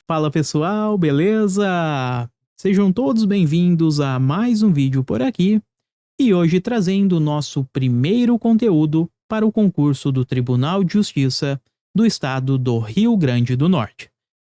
Fala pessoal, beleza? Sejam todos bem-vindos a mais um vídeo por aqui e hoje trazendo o nosso primeiro conteúdo para o concurso do Tribunal de Justiça do Estado do Rio Grande do Norte.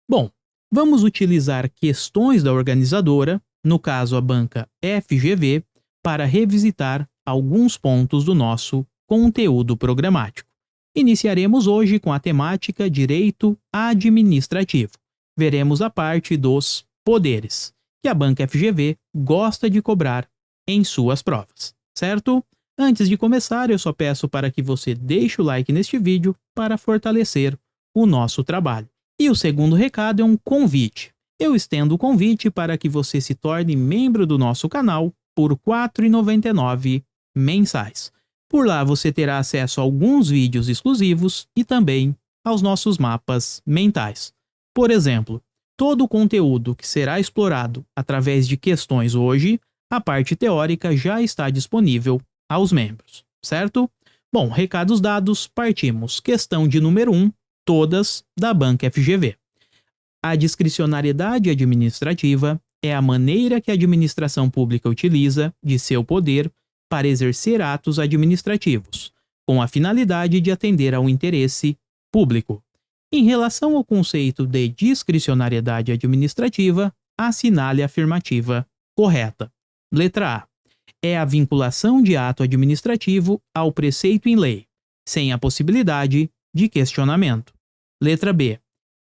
Bom, vamos utilizar questões da organizadora, no caso a banca FGV, para revisitar alguns pontos do nosso conteúdo programático. Iniciaremos hoje com a temática Direito Administrativo. Veremos a parte dos poderes, que a banca FGV gosta de cobrar em suas provas, certo? Antes de começar, eu só peço para que você deixe o like neste vídeo para fortalecer o nosso trabalho. E o segundo recado é um convite. Eu estendo o convite para que você se torne membro do nosso canal por R$ 4,99 mensais. Por lá você terá acesso a alguns vídeos exclusivos e também aos nossos mapas mentais. Por exemplo, todo o conteúdo que será explorado através de questões hoje, a parte teórica já está disponível aos membros, certo? Bom, recados dados, partimos. Questão de número 1, todas da banca FGV. A discricionariedade administrativa é a maneira que a administração pública utiliza de seu poder para exercer atos administrativos, com a finalidade de atender ao interesse público. Em relação ao conceito de discricionariedade administrativa, assinale a afirmativa correta. Letra A. É a vinculação de ato administrativo ao preceito em lei, sem a possibilidade de questionamento. Letra B.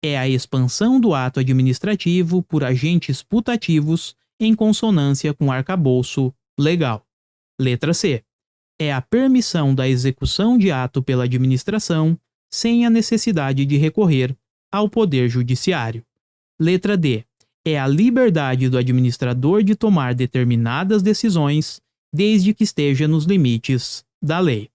É a expansão do ato administrativo por agentes putativos em consonância com o arcabouço legal. Letra C. É a permissão da execução de ato pela administração sem a necessidade de recorrer ao Poder Judiciário. Letra D. É a liberdade do administrador de tomar determinadas decisões, desde que esteja nos limites da lei.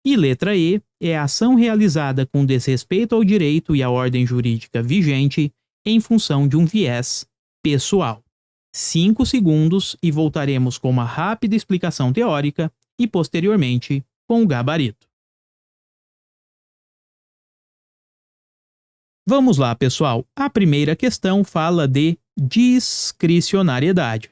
E letra E. É a ação realizada com desrespeito ao direito e à ordem jurídica vigente em função de um viés pessoal. 5 segundos e voltaremos com uma rápida explicação teórica e, posteriormente, com o gabarito. Vamos lá, pessoal. A primeira questão fala de discricionariedade.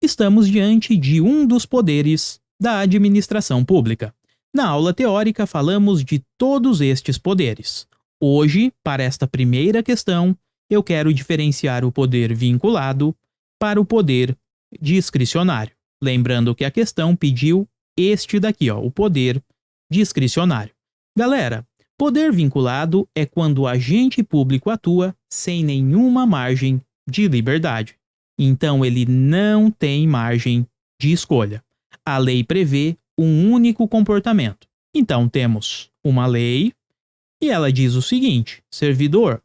Estamos diante de um dos poderes da administração pública. Na aula teórica, falamos de todos estes poderes. Hoje, para esta primeira questão, eu quero diferenciar o poder vinculado para o poder discricionário. Lembrando que a questão pediu este daqui, o poder discricionário. Galera, poder vinculado é quando o agente público atua sem nenhuma margem de liberdade. Então, ele não tem margem de escolha. A lei prevê um único comportamento. Então, temos uma lei e ela diz o seguinte: servidor,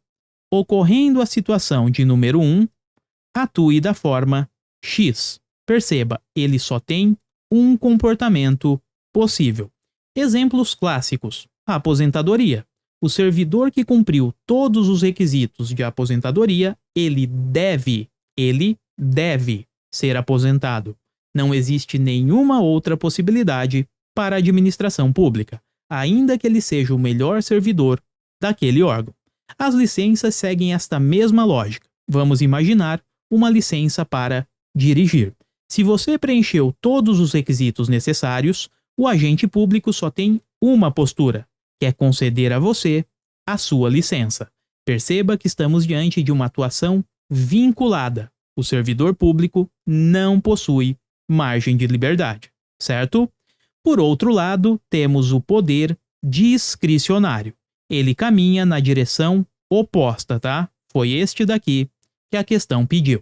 ocorrendo a situação de número 1, atue da forma X. Perceba, ele só tem um comportamento possível. Exemplos clássicos: a aposentadoria. O servidor que cumpriu todos os requisitos de aposentadoria, ele deve ser aposentado. Não existe nenhuma outra possibilidade para a administração pública, ainda que ele seja o melhor servidor daquele órgão. As licenças seguem esta mesma lógica. Vamos imaginar uma licença para dirigir. Se você preencheu todos os requisitos necessários, o agente público só tem uma postura, que é conceder a você a sua licença. Perceba que estamos diante de uma atuação vinculada. O servidor público não possui margem de liberdade, certo? Por outro lado, temos o poder discricionário. Ele caminha na direção oposta, tá? Foi este daqui que a questão pediu.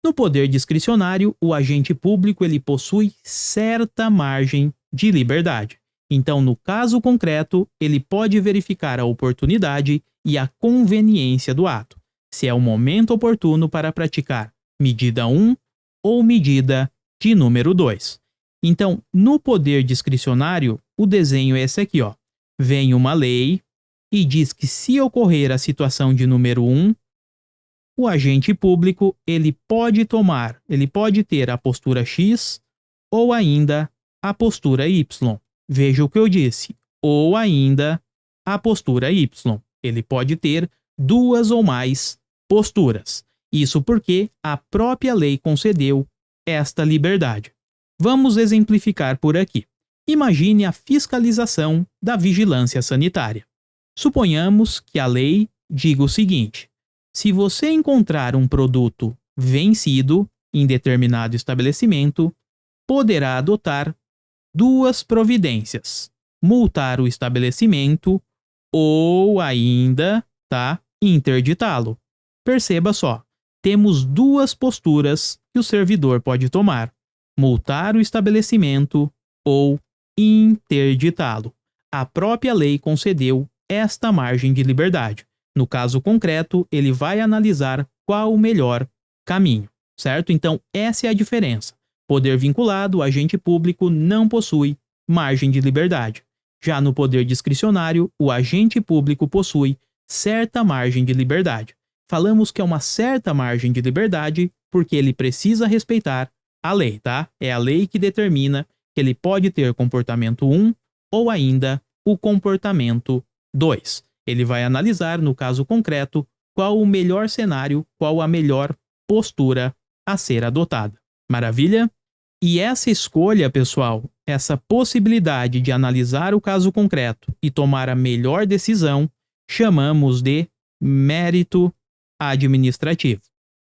No poder discricionário, o agente público ele possui certa margem de liberdade. Então, no caso concreto, ele pode verificar a oportunidade e a conveniência do ato, se é o momento oportuno para praticar medida 1 ou medida de número 2. Então, no poder discricionário, o desenho é esse aqui, Vem uma lei e diz que se ocorrer a situação de número 1, o agente público ele pode ter a postura X ou ainda a postura Y. Veja o que eu disse, ou ainda a postura Y. Ele pode ter duas ou mais posturas. Isso porque a própria lei concedeu esta liberdade. Vamos exemplificar por aqui. Imagine a fiscalização da vigilância sanitária. Suponhamos que a lei diga o seguinte: se você encontrar um produto vencido em determinado estabelecimento, poderá adotar duas providências: multar o estabelecimento ou ainda, interditá-lo. Perceba só, temos duas posturas que o servidor pode tomar: multar o estabelecimento ou interditá-lo. A própria lei concedeu esta margem de liberdade. No caso concreto, ele vai analisar qual o melhor caminho, certo? Então, essa é a diferença. Poder vinculado, o agente público não possui margem de liberdade. Já no poder discricionário, o agente público possui certa margem de liberdade. Falamos que é uma certa margem de liberdade porque ele precisa respeitar a lei, tá? É a lei que determina que ele pode ter comportamento 1 ou ainda o comportamento 2. Ele vai analisar, no caso concreto, qual o melhor cenário, qual a melhor postura a ser adotada. Maravilha? E essa escolha, pessoal, essa possibilidade de analisar o caso concreto e tomar a melhor decisão, chamamos de mérito administrativo.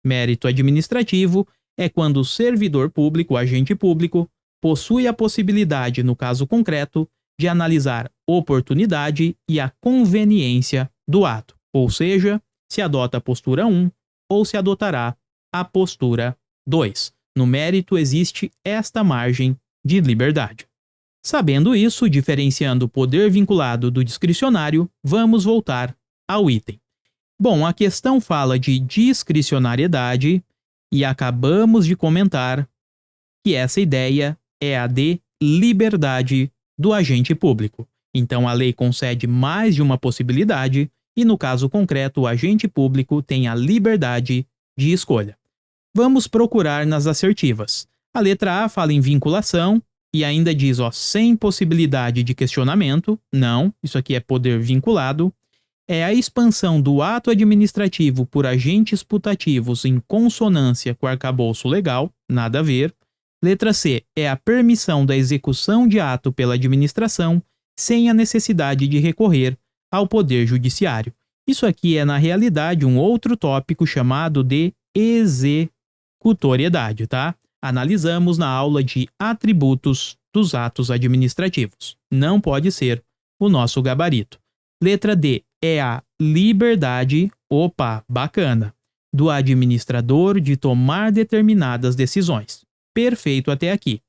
Mérito administrativo é quando o servidor público, o agente público, possui a possibilidade, no caso concreto, de analisar oportunidade e a conveniência do ato, ou seja, se adota a postura 1 ou se adotará a postura 2. No mérito existe esta margem de liberdade. Sabendo isso, diferenciando o poder vinculado do discricionário, vamos voltar ao item. Bom, a questão fala de discricionariedade e acabamos de comentar que essa ideia é a de liberdade do agente público. Então, a lei concede mais de uma possibilidade e, no caso concreto, o agente público tem a liberdade de escolha. Vamos procurar nas assertivas. A letra A fala em vinculação e ainda diz, sem possibilidade de questionamento. Não, isso aqui é poder vinculado. É a expansão do ato administrativo por agentes putativos em consonância com o arcabouço legal. Nada a ver. Letra C é a permissão da execução de ato pela administração sem a necessidade de recorrer ao poder judiciário. Isso aqui é, na realidade, um outro tópico chamado de executoriedade, tá? Analisamos na aula de atributos dos atos administrativos. Não pode ser o nosso gabarito. Letra D é a liberdade, bacana, do administrador de tomar determinadas decisões. Perfeito até aqui,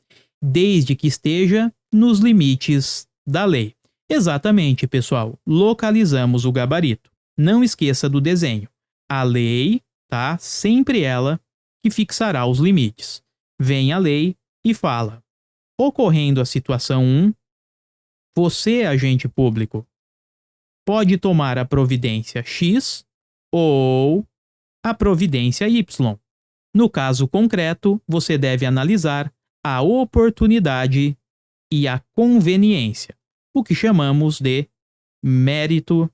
desde que esteja nos limites da lei. Exatamente, pessoal, localizamos o gabarito. Não esqueça do desenho. A lei, sempre ela que fixará os limites. Vem a lei e fala: ocorrendo a situação 1, você, agente público, pode tomar a providência X ou a providência Y. No caso concreto, você deve analisar a oportunidade e a conveniência, o que chamamos de mérito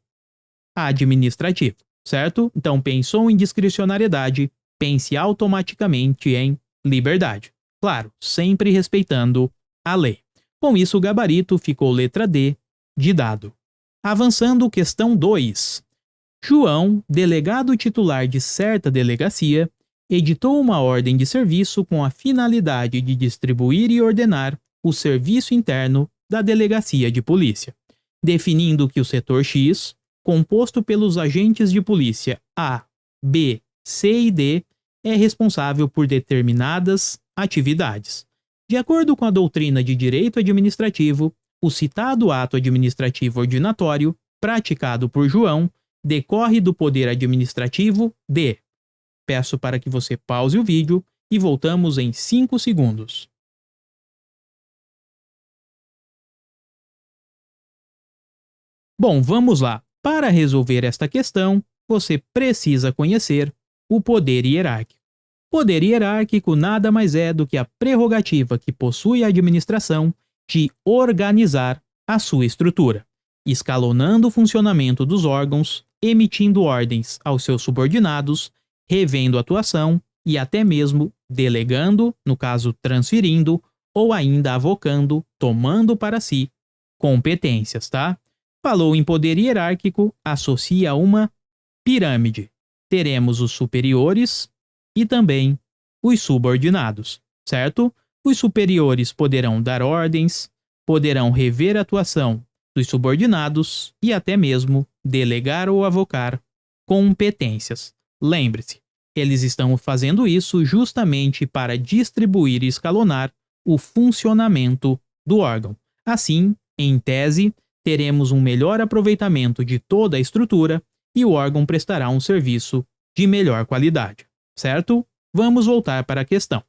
administrativo, certo? Então, pensou em discricionariedade, pense automaticamente em liberdade. Claro, sempre respeitando a lei. Com isso, o gabarito ficou letra D de dado. Avançando, questão 2. João, delegado titular de certa delegacia, editou uma ordem de serviço com a finalidade de distribuir e ordenar o serviço interno da delegacia de polícia, definindo que o setor X, composto pelos agentes de polícia A, B, C e D, é responsável por determinadas atividades. De acordo com a doutrina de direito administrativo, o citado ato administrativo ordinatório, praticado por João, decorre do poder administrativo de... Peço para que você pause o vídeo e voltamos em 5 segundos. Bom, vamos lá. Para resolver esta questão, você precisa conhecer o poder hierárquico. Poder hierárquico nada mais é do que a prerrogativa que possui a administração de organizar a sua estrutura, escalonando o funcionamento dos órgãos, emitindo ordens aos seus subordinados, revendo a atuação e até mesmo delegando, no caso transferindo, ou ainda avocando, tomando para si competências, tá? Falou em poder hierárquico, associa a uma pirâmide. Teremos os superiores e também os subordinados, certo? Os superiores poderão dar ordens, poderão rever a atuação dos subordinados e até mesmo delegar ou avocar competências. Lembre-se, eles estão fazendo isso justamente para distribuir e escalonar o funcionamento do órgão. Assim, em tese, teremos um melhor aproveitamento de toda a estrutura e o órgão prestará um serviço de melhor qualidade, certo? Vamos voltar para a questão.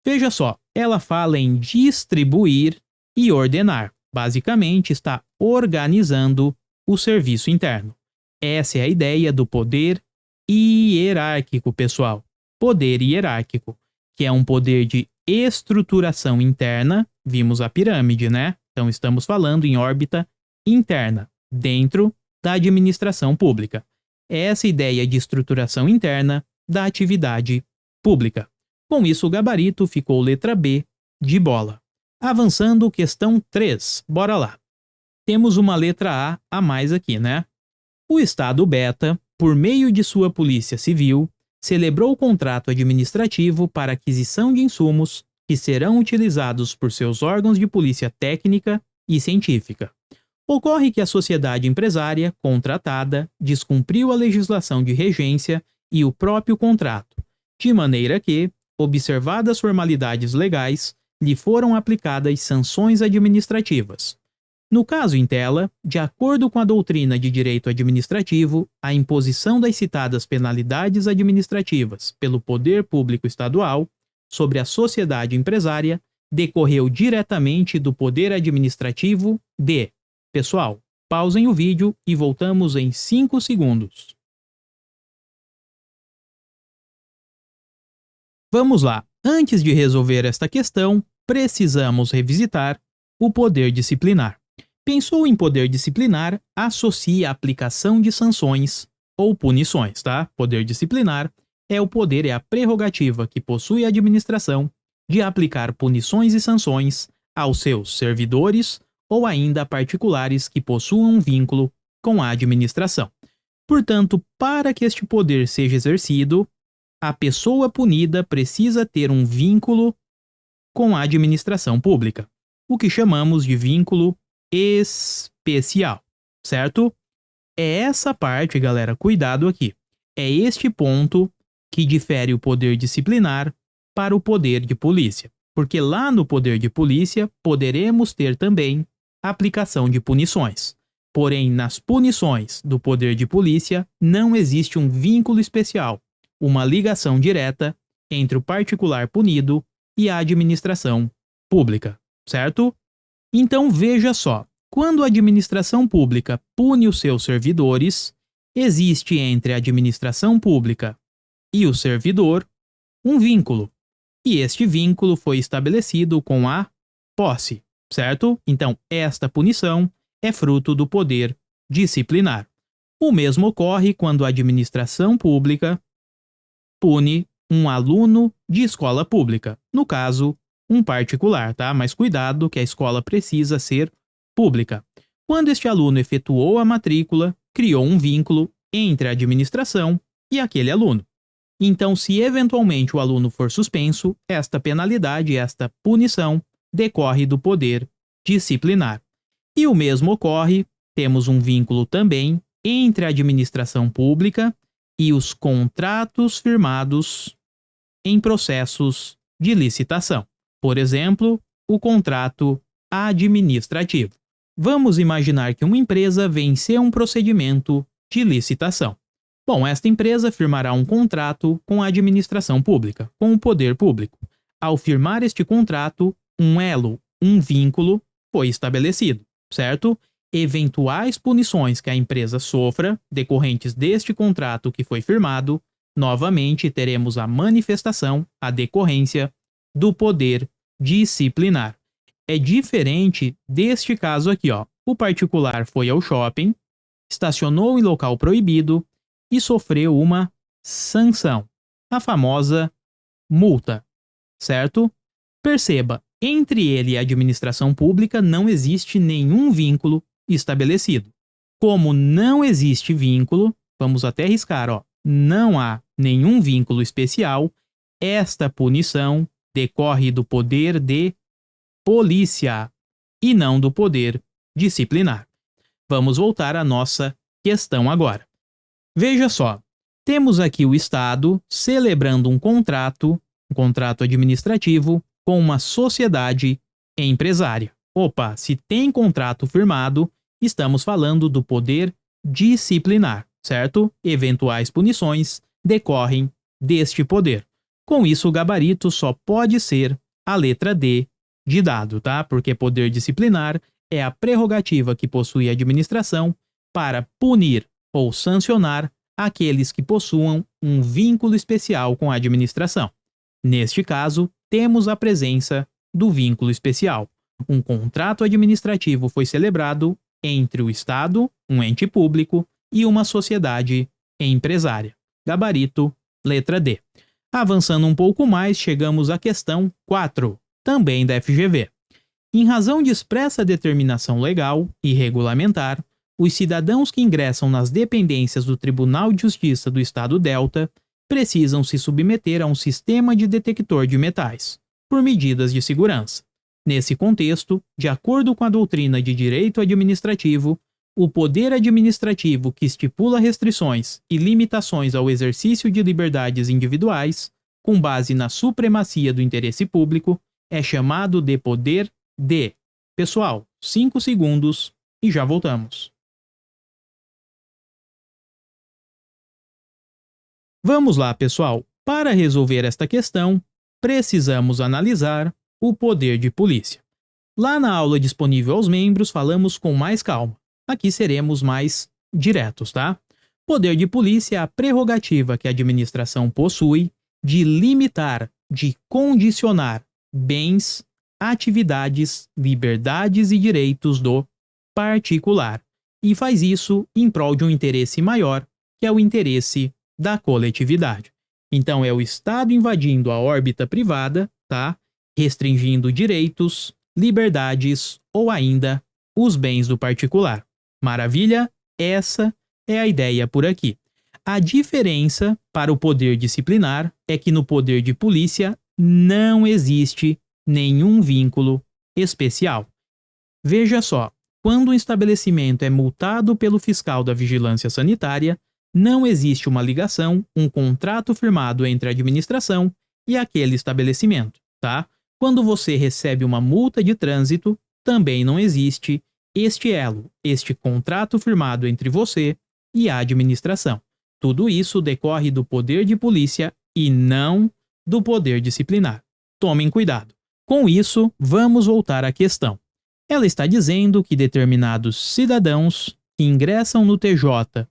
Veja só, ela fala em distribuir e ordenar. Basicamente, está organizando o serviço interno. Essa é a ideia do poder hierárquico, pessoal. Poder hierárquico, que é um poder de estruturação interna. Vimos a pirâmide, né? Então, estamos falando em órbita interna, dentro da administração pública. Essa ideia de estruturação interna da atividade pública. Com isso, o gabarito ficou letra B de bola. Avançando, questão 3. Bora lá. Temos uma letra A mais aqui, né? O Estado beta, por meio de sua Polícia Civil, celebrou o contrato administrativo para aquisição de insumos que serão utilizados por seus órgãos de polícia técnica e científica. Ocorre que a sociedade empresária contratada descumpriu a legislação de regência e o próprio contrato, de maneira que, observadas formalidades legais, lhe foram aplicadas sanções administrativas. No caso em tela, de acordo com a doutrina de direito administrativo, a imposição das citadas penalidades administrativas pelo poder público estadual sobre a sociedade empresária decorreu diretamente do poder administrativo de... Pessoal, pausem o vídeo e voltamos em 5 segundos. Vamos lá. Antes de resolver esta questão, precisamos revisitar o poder disciplinar. Pensou em poder disciplinar, associe a aplicação de sanções ou punições, tá? Poder disciplinar é o poder, é a prerrogativa que possui a administração de aplicar punições e sanções aos seus servidores ou ainda a particulares que possuam um vínculo com a administração. Portanto, para que este poder seja exercido, a pessoa punida precisa ter um vínculo com a administração pública, o que chamamos de vínculo especial, certo? É essa parte, galera, cuidado aqui. É este ponto que difere o poder disciplinar para o poder de polícia, porque lá no poder de polícia poderemos ter também a aplicação de punições. Porém, nas punições do poder de polícia não existe um vínculo especial, uma ligação direta entre o particular punido e a administração pública, certo? Então veja só, quando a administração pública pune os seus servidores, existe entre a administração pública e o servidor um vínculo, e este vínculo foi estabelecido com a posse, certo? Então esta punição é fruto do poder disciplinar. O mesmo ocorre quando a administração pública pune um aluno de escola pública, no caso, um particular, tá? Mas cuidado que a escola precisa ser pública. Quando este aluno efetuou a matrícula, criou um vínculo entre a administração e aquele aluno. Então, se eventualmente o aluno for suspenso, esta penalidade, esta punição, decorre do poder disciplinar. E o mesmo ocorre, temos um vínculo também entre a administração pública e os contratos firmados em processos de licitação. Por exemplo, o contrato administrativo. Vamos imaginar que uma empresa venceu um procedimento de licitação. Bom, esta empresa firmará um contrato com a administração pública, com o poder público. Ao firmar este contrato, um elo, um vínculo, foi estabelecido, certo? Eventuais punições que a empresa sofra, decorrentes deste contrato que foi firmado, novamente teremos a manifestação, a decorrência do poder disciplinar. É diferente deste caso aqui, ó. O particular foi ao shopping, estacionou em local proibido e sofreu uma sanção, a famosa multa, certo? Perceba, entre ele e a administração pública não existe nenhum vínculo estabelecido. Como não existe vínculo, vamos até arriscar, não há nenhum vínculo especial, esta punição decorre do poder de polícia e não do poder disciplinar. Vamos voltar à nossa questão agora. Veja só, temos aqui o Estado celebrando um contrato administrativo com uma sociedade empresária. Opa, se tem contrato firmado, estamos falando do poder disciplinar, certo? Eventuais punições decorrem deste poder. Com isso, o gabarito só pode ser a letra D de dado, tá? Porque poder disciplinar é a prerrogativa que possui a administração para punir ou sancionar aqueles que possuam um vínculo especial com a administração. Neste caso, temos a presença do vínculo especial. Um contrato administrativo foi celebrado entre o Estado, um ente público, e uma sociedade empresária. Gabarito, letra D. Avançando um pouco mais, chegamos à questão 4, também da FGV. Em razão de expressa determinação legal e regulamentar, os cidadãos que ingressam nas dependências do Tribunal de Justiça do Estado Delta precisam se submeter a um sistema de detector de metais, por medidas de segurança. Nesse contexto, de acordo com a doutrina de direito administrativo, o poder administrativo que estipula restrições e limitações ao exercício de liberdades individuais, com base na supremacia do interesse público, é chamado de poder D. Pessoal, 5 segundos e já voltamos. Vamos lá, pessoal. Para resolver esta questão, precisamos analisar o poder de polícia. Lá na aula disponível aos membros, falamos com mais calma. Aqui seremos mais diretos, tá? Poder de polícia é a prerrogativa que a administração possui de limitar, de condicionar bens, atividades, liberdades e direitos do particular. E faz isso em prol de um interesse maior, que é o interesse da coletividade. Então é o Estado invadindo a órbita privada, tá? Restringindo direitos, liberdades ou ainda os bens do particular. Maravilha? Essa é a ideia por aqui. A diferença para o poder disciplinar é que no poder de polícia não existe nenhum vínculo especial. Veja só, quando um estabelecimento é multado pelo fiscal da vigilância sanitária, não existe uma ligação, um contrato firmado entre a administração e aquele estabelecimento, tá? Quando você recebe uma multa de trânsito, também não existe este elo, este contrato firmado entre você e a administração. Tudo isso decorre do poder de polícia e não do poder disciplinar. Tomem cuidado. Com isso, vamos voltar à questão. Ela está dizendo que determinados cidadãos que ingressam no TJ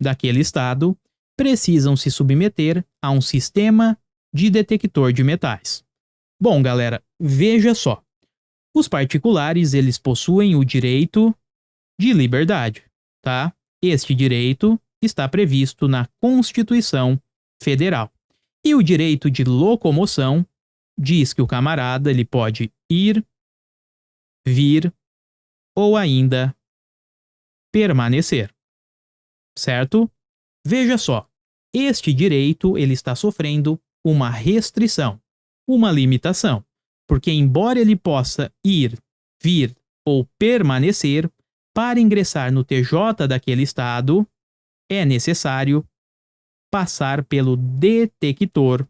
daquele estado precisam se submeter a um sistema de detector de metais. Bom, galera, veja só. Os particulares, eles possuem o direito de liberdade, tá? Este direito está previsto na Constituição Federal. E o direito de locomoção diz que o camarada ele pode ir, vir ou ainda permanecer. Certo? Veja só, este direito ele está sofrendo uma restrição, uma limitação, porque embora ele possa ir, vir ou permanecer, para ingressar no TJ daquele estado, é necessário passar pelo detector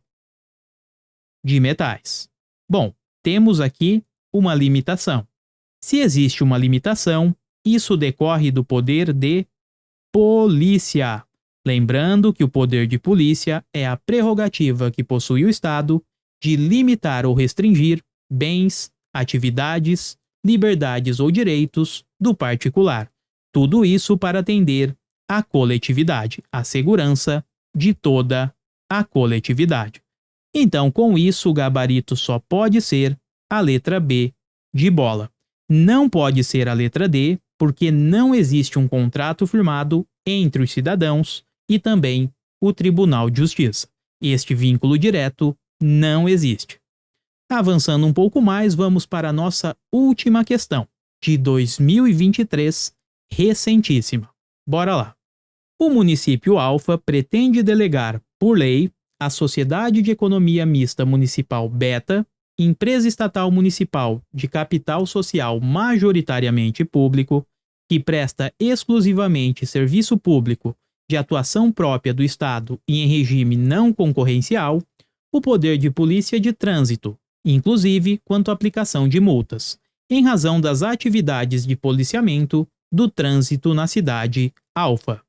de metais. Bom, temos aqui uma limitação. Se existe uma limitação, isso decorre do poder de polícia. Lembrando que o poder de polícia é a prerrogativa que possui o Estado de limitar ou restringir bens, atividades, liberdades ou direitos do particular. Tudo isso para atender a coletividade, a segurança de toda a coletividade. Então, com isso, o gabarito só pode ser a letra B de bola. Não pode ser a letra D, porque não existe um contrato firmado entre os cidadãos e também o Tribunal de Justiça. Este vínculo direto não existe. Avançando um pouco mais, vamos para a nossa última questão, de 2023, recentíssima. Bora lá. O município Alfa pretende delegar, por lei, à Sociedade de Economia Mista Municipal Beta, empresa estatal municipal de capital social majoritariamente público, que presta exclusivamente serviço público de atuação própria do Estado e em regime não concorrencial, o poder de polícia de trânsito, inclusive quanto à aplicação de multas, em razão das atividades de policiamento do trânsito na cidade Alfa.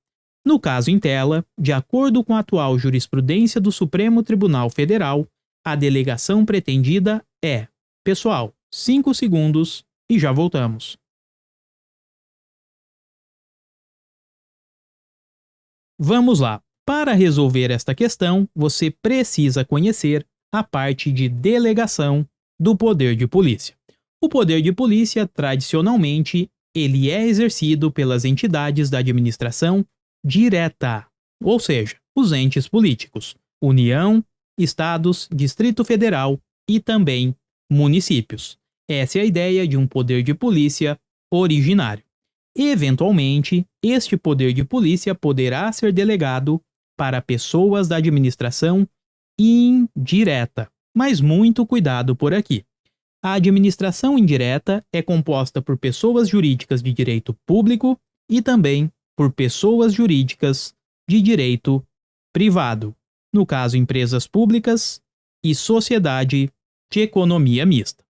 No caso em tela, de acordo com a atual jurisprudência do Supremo Tribunal Federal, a delegação pretendida é... Pessoal, 5 segundos e já voltamos. Vamos lá. Para resolver esta questão, você precisa conhecer a parte de delegação do poder de polícia. O poder de polícia, tradicionalmente, ele é exercido pelas entidades da administração direta, ou seja, os entes políticos, União, Estados, Distrito Federal e também municípios. Essa é a ideia de um poder de polícia originário. Eventualmente, este poder de polícia poderá ser delegado para pessoas da administração indireta, mas muito cuidado por aqui. A administração indireta é composta por pessoas jurídicas de direito público e também por pessoas jurídicas de direito privado, no caso empresas públicas e sociedade de economia mista.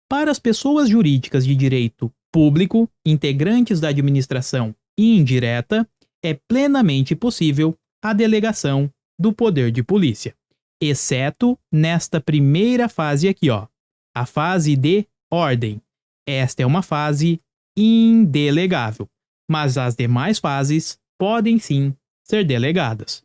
Para as pessoas jurídicas de direito público, integrantes da administração indireta, é plenamente possível a delegação do poder de polícia, exceto nesta primeira fase aqui, a fase de ordem. Esta é uma fase indelegável, mas as demais fases podem sim ser delegadas.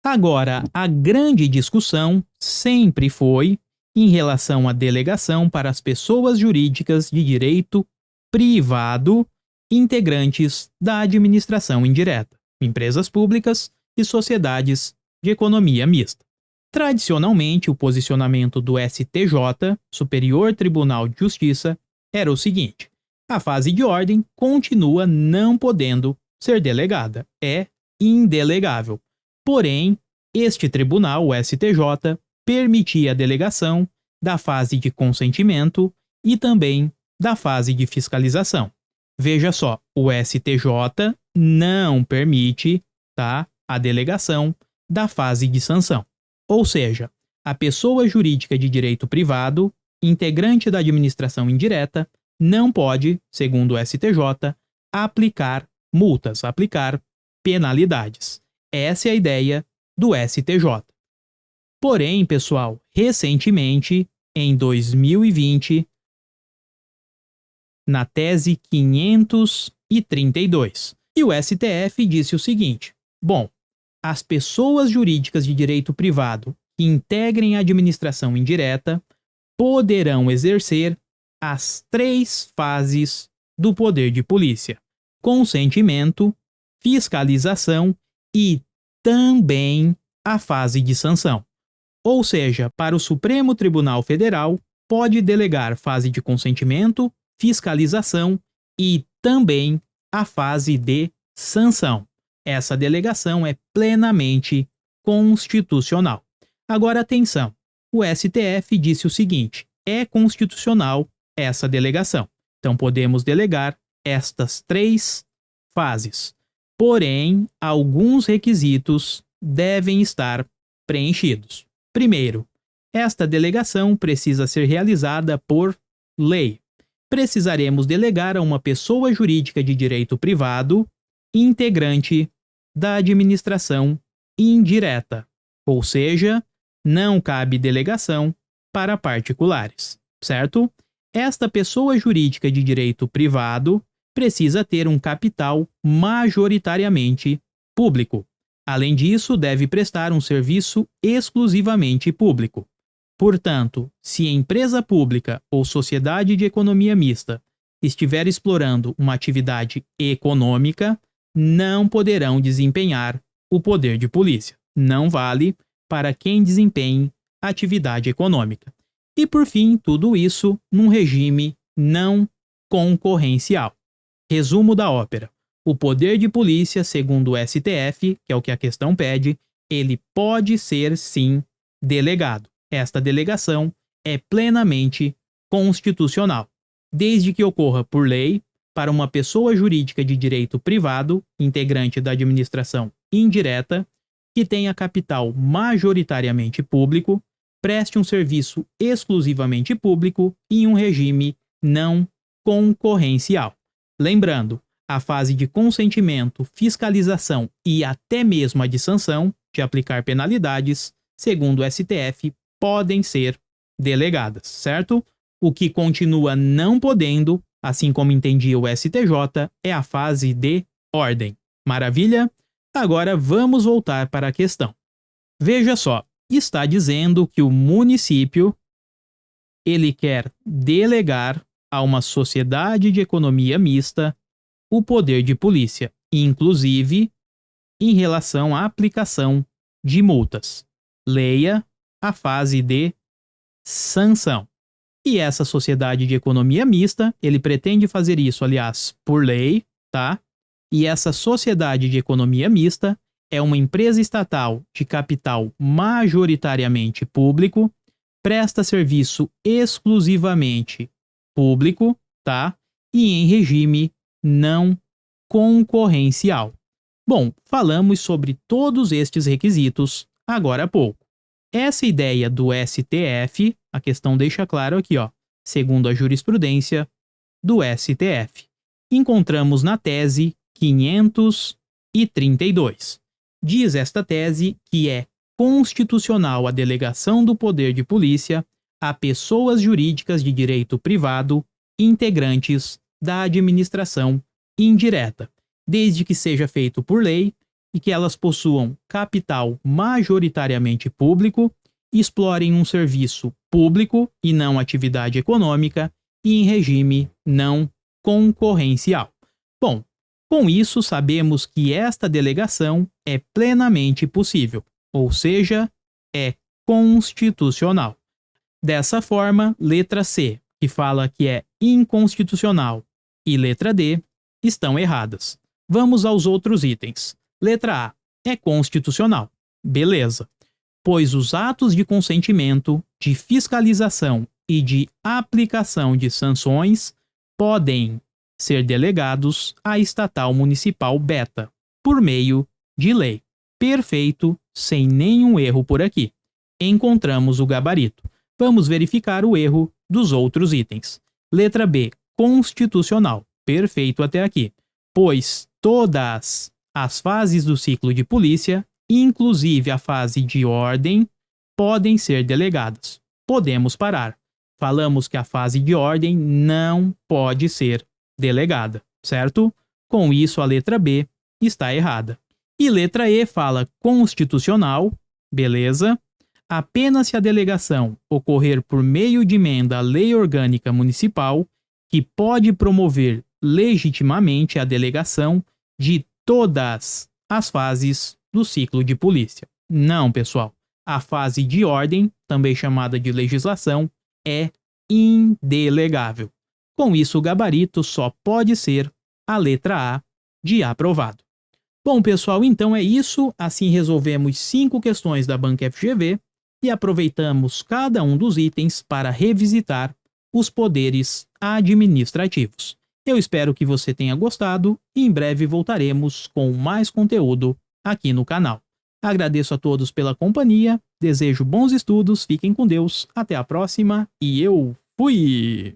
Agora, a grande discussão sempre foi em relação à delegação para as pessoas jurídicas de direito privado integrantes da administração indireta, empresas públicas e sociedades de economia mista. Tradicionalmente, o posicionamento do STJ, Superior Tribunal de Justiça, era o seguinte: a fase de ordem continua não podendo ser delegada, é indelegável. Porém, este tribunal, o STJ, permitia a delegação da fase de consentimento e também da fase de fiscalização. Veja só, o STJ não permite, a delegação da fase de sanção. Ou seja, a pessoa jurídica de direito privado, integrante da administração indireta, não pode, segundo o STJ, aplicar multas, aplicar penalidades. Essa é a ideia do STJ. Porém, pessoal, recentemente, em 2020, na tese 532, e o STF disse o seguinte: bom, as pessoas jurídicas de direito privado que integrem a administração indireta poderão exercer as 3 fases do poder de polícia: consentimento, fiscalização e também a fase de sanção. Ou seja, para o Supremo Tribunal Federal, pode delegar fase de consentimento, fiscalização e também a fase de sanção. Essa delegação é plenamente constitucional. Agora, atenção, o STF disse o seguinte: é constitucional essa delegação. Então, podemos delegar estas 3 fases. Porém, alguns requisitos devem estar preenchidos. Primeiro, esta delegação precisa ser realizada por lei. Precisaremos delegar a uma pessoa jurídica de direito privado, integrante da administração indireta, ou seja, não cabe delegação para particulares, certo? Esta pessoa jurídica de direito privado precisa ter um capital majoritariamente público. Além disso, deve prestar um serviço exclusivamente público. Portanto, se empresa pública ou sociedade de economia mista estiver explorando uma atividade econômica, não poderão desempenhar o poder de polícia. Não vale para quem desempenhe atividade econômica. E por fim, tudo isso num regime não concorrencial. Resumo da ópera. O poder de polícia, segundo o STF, que é o que a questão pede, ele pode ser, sim, delegado. Esta delegação é plenamente constitucional, desde que ocorra por lei, para uma pessoa jurídica de direito privado, integrante da administração indireta, que tenha capital majoritariamente público, preste um serviço exclusivamente público em um regime não concorrencial. Lembrando, a fase de consentimento, fiscalização e até mesmo a de sanção, de aplicar penalidades, segundo o STF, podem ser delegadas, certo? O que continua não podendo, assim como entendia o STJ, é a fase de ordem. Maravilha? Agora vamos voltar para a questão. Veja só, está dizendo que o município ele quer delegar a uma sociedade de economia mista o poder de polícia, inclusive em relação à aplicação de multas. Leia a fase de sanção. E essa sociedade de economia mista, ele pretende fazer isso, aliás, por lei, tá? E essa sociedade de economia mista é uma empresa estatal de capital majoritariamente público, presta serviço exclusivamente público, tá? E em regime não concorrencial. Bom, falamos sobre todos estes requisitos agora há pouco. Essa ideia do STF, a questão deixa claro aqui, ó, segundo a jurisprudência do STF. Encontramos na tese 532. Diz esta tese que é constitucional a delegação do poder de polícia a pessoas jurídicas de direito privado integrantes da administração indireta, desde que seja feito por lei e que elas possuam capital majoritariamente público, explorem um serviço público e não atividade econômica e em regime não concorrencial. Bom, com isso sabemos que esta delegação é plenamente possível, ou seja, é constitucional. Dessa forma, letra C, que fala que é inconstitucional, e letra D estão erradas. Vamos aos outros itens. Letra A é constitucional. Beleza. Pois os atos de consentimento, de fiscalização e de aplicação de sanções podem ser delegados à estatal municipal beta, por meio de lei. Perfeito, sem nenhum erro por aqui. Encontramos o gabarito. Vamos verificar o erro dos outros itens. Letra B, constitucional. Perfeito até aqui. Pois todas as fases do ciclo de polícia, inclusive a fase de ordem, podem ser delegadas. Podemos parar. Falamos que a fase de ordem não pode ser delegada, certo? Com isso, a letra B está errada. E letra E fala constitucional, beleza? Apenas se a delegação ocorrer por meio de emenda à lei orgânica municipal, que pode promover legitimamente a delegação de todas as fases do ciclo de polícia. Não, pessoal. A fase de ordem, também chamada de legislação, é indelegável. Com isso, o gabarito só pode ser a letra A de aprovado. Bom, pessoal, então é isso. Assim resolvemos 5 questões da Banca FGV e aproveitamos cada um dos itens para revisitar os poderes administrativos. Eu espero que você tenha gostado e em breve voltaremos com mais conteúdo aqui no canal. Agradeço a todos pela companhia, desejo bons estudos, fiquem com Deus, até a próxima e eu fui!